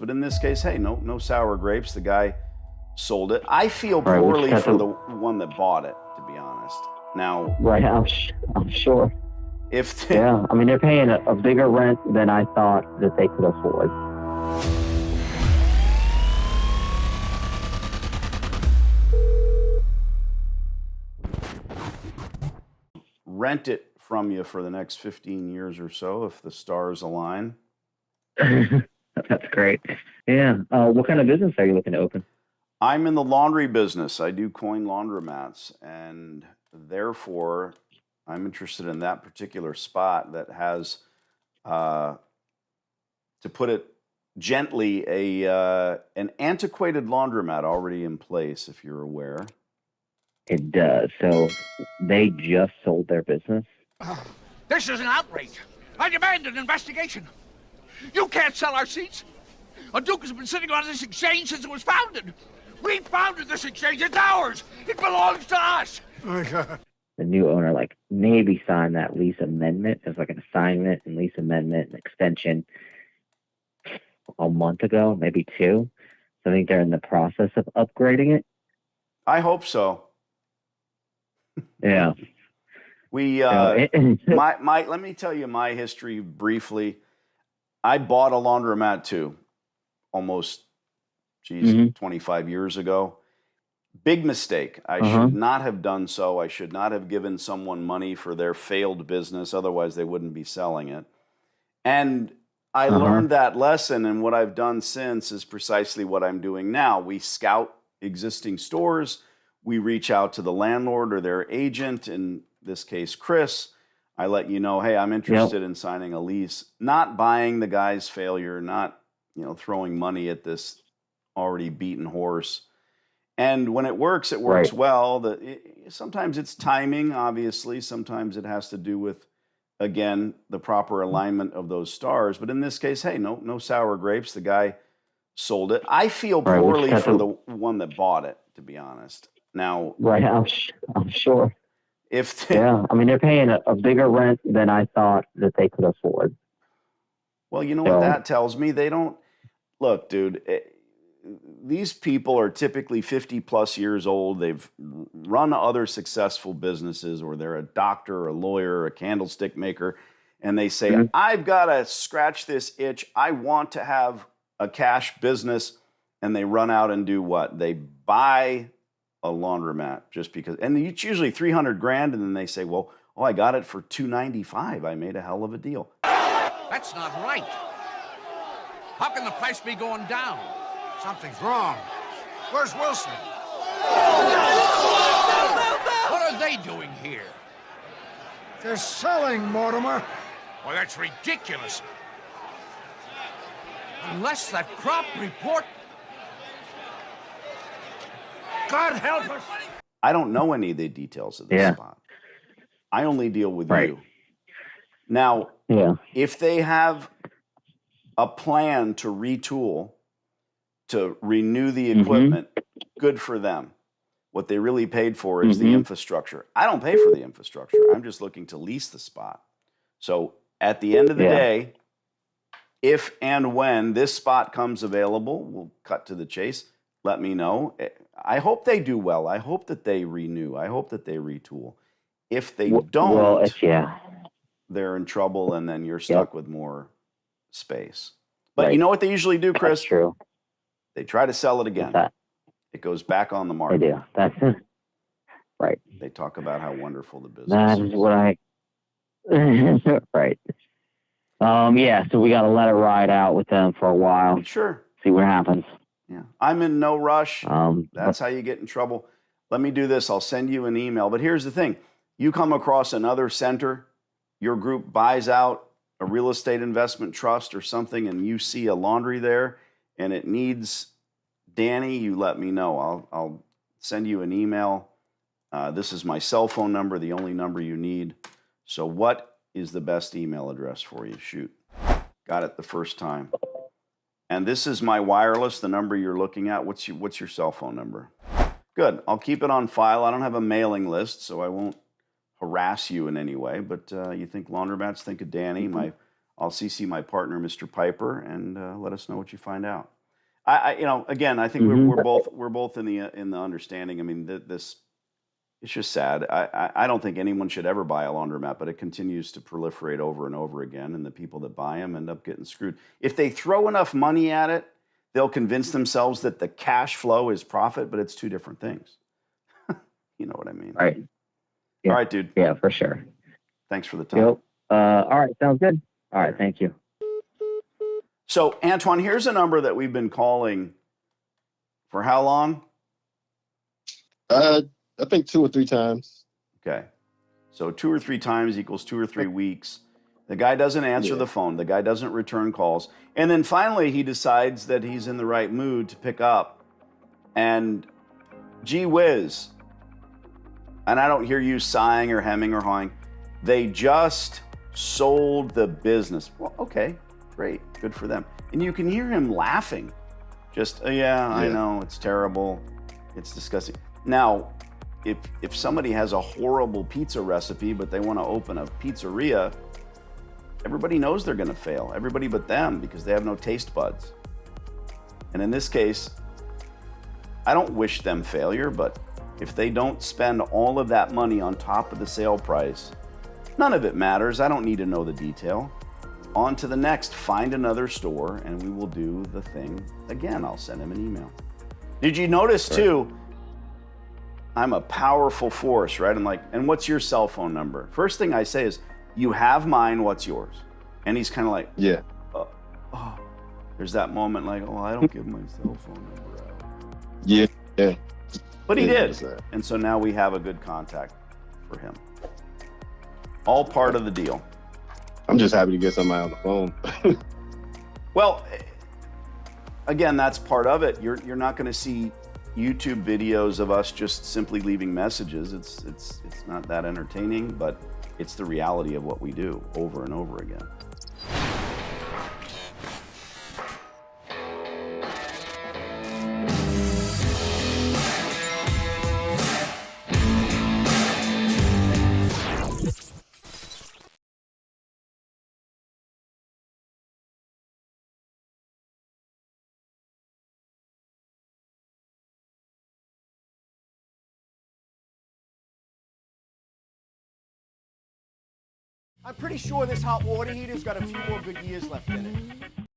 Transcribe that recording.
But in this case, hey, no sour grapes. The guy sold it. I feel Right, we just poorly got for to- the one that bought it, to be honest. Now, Right, I'm sure. if Yeah, I mean, they're paying a bigger rent than I thought that they could afford. rent it from you for the next 15 years or so, if the stars align. That's great. Yeah. What kind of business are you looking to open? I'm in the laundry business. I do coin laundromats, and therefore I'm interested in that particular spot that has, to put it gently, an antiquated laundromat already in place, if you're aware. It does. So they just sold their business. This is an outrage. I demand an investigation. You can't sell our seats. A Duke has been sitting on this exchange since it was founded. We founded this exchange. It's ours. It belongs to us. The new owner, maybe signed that lease amendment as an assignment and lease amendment and extension a month ago, maybe two. So I think they're in the process of upgrading it. I hope so. Yeah. We let me tell you my history briefly. I bought a laundromat too, almost 25 years ago. Big mistake. I should not have done so. I should not have given someone money for their failed business. Otherwise, they wouldn't be selling it. And I learned that lesson, and what I've done since is precisely what I'm doing now. We scout existing stores. We reach out to the landlord or their agent, in this case, Chris. I let you know, hey, I'm interested in signing a lease, not buying the guy's failure, not throwing money at this already beaten horse. And when it works well. Sometimes it's timing, obviously. Sometimes it has to do with, again, the proper alignment of those stars. But in this case, hey, no sour grapes. The guy sold it. I feel poorly for the one that bought it, to be honest. Now, right, I'm sure. Yeah, I mean, they're paying a bigger rent than I thought that they could afford. Well, you know what that tells me? They don't look, dude. These people are typically 50 plus years old. They've run other successful businesses, or they're a doctor, a lawyer, a candlestick maker, and they say, I've got to scratch this itch. I want to have a cash business. And they run out and do what? They buy a laundromat just because, and it's usually 300 grand, and then they say, well, I got it for 295. I made a hell of a deal. That's not right. How can the price be going down? Something's wrong. Where's Wilson? What are they doing here? They're selling, Mortimer. Well, that's ridiculous. Unless that crop report... God help us! I don't know any of the details of this spot. I only deal with you. Now, if they have a plan to retool, to renew the equipment, good for them. What they really paid for is the infrastructure. I don't pay for the infrastructure. I'm just looking to lease the spot. So at the end of the day, if and when this spot comes available, we'll cut to the chase. Let me know. I hope they do well. I hope that they renew. I hope that they retool. If they don't, they're in trouble, and then you're stuck with more space. But you know what they usually do, Chris? That's true. They try to sell it again. It goes back on the market. They do. That's right. They talk about how wonderful the business That is what I... right. So we got to let it ride out with them for a while. Sure. See what happens. Yeah. I'm in no rush. That's how you get in trouble. Let me do this. I'll send you an email. But here's the thing. You come across another center, your group buys out a real estate investment trust or something, and you see a laundry there, and it needs Danny, you let me know. I'll send you an email. This is my cell phone number, the only number you need. So what is the best email address for you? Shoot. Got it the first time. And this is my wireless, the number you're looking at. What's your cell phone number? Good. I'll keep it on file. I don't have a mailing list, so I won't harass you in any way. But you think Laundromats, think of Danny. I'll CC my partner, Mr. Piper, and let us know what you find out. Again, I think we're both in the understanding. I mean, this it's just sad. I don't think anyone should ever buy a laundromat, but it continues to proliferate over and over again, and the people that buy them end up getting screwed. If they throw enough money at it, they'll convince themselves that the cash flow is profit, but it's two different things. You know what I mean? Right. Yeah. All right, dude. Yeah, for sure. Thanks for the time. Yep. All right, sounds good. All right, thank you. So, Antoine, here's a number that we've been calling for how long? I think 2 or 3 times. Okay. So 2 or 3 times equals 2 or 3 weeks. The guy doesn't answer the phone. The guy doesn't return calls. And then finally he decides that he's in the right mood to pick up. And gee whiz, and I don't hear you sighing or hemming or hawing, they just sold the business. Well, okay, great. Good for them. And you can hear him laughing. Just, yeah, I know, it's terrible. It's disgusting. Now, if somebody has a horrible pizza recipe, but they want to open a pizzeria, everybody knows they're going to fail. Everybody but them, because they have no taste buds. And in this case, I don't wish them failure, but if they don't spend all of that money on top of the sale price, none of it matters. I don't need to know the detail. On to the next. Find another store, and we will do the thing again. I'll send him an email. Did you notice, too, I'm a powerful force, right? I'm like, and what's your cell phone number? First thing I say is, you have mine, what's yours? And he's kind of like, yeah. There's that moment like, oh, I don't give my cell phone number out. Yeah. But he did. And so now we have a good contact for him. All part of the deal. I'm just happy to get somebody on the phone. Well, again, that's part of it. You're not going to see YouTube videos of us just simply leaving messages. It's not that entertaining, but it's the reality of what we do over and over again. I'm pretty sure this hot water heater's got a few more good years left in it.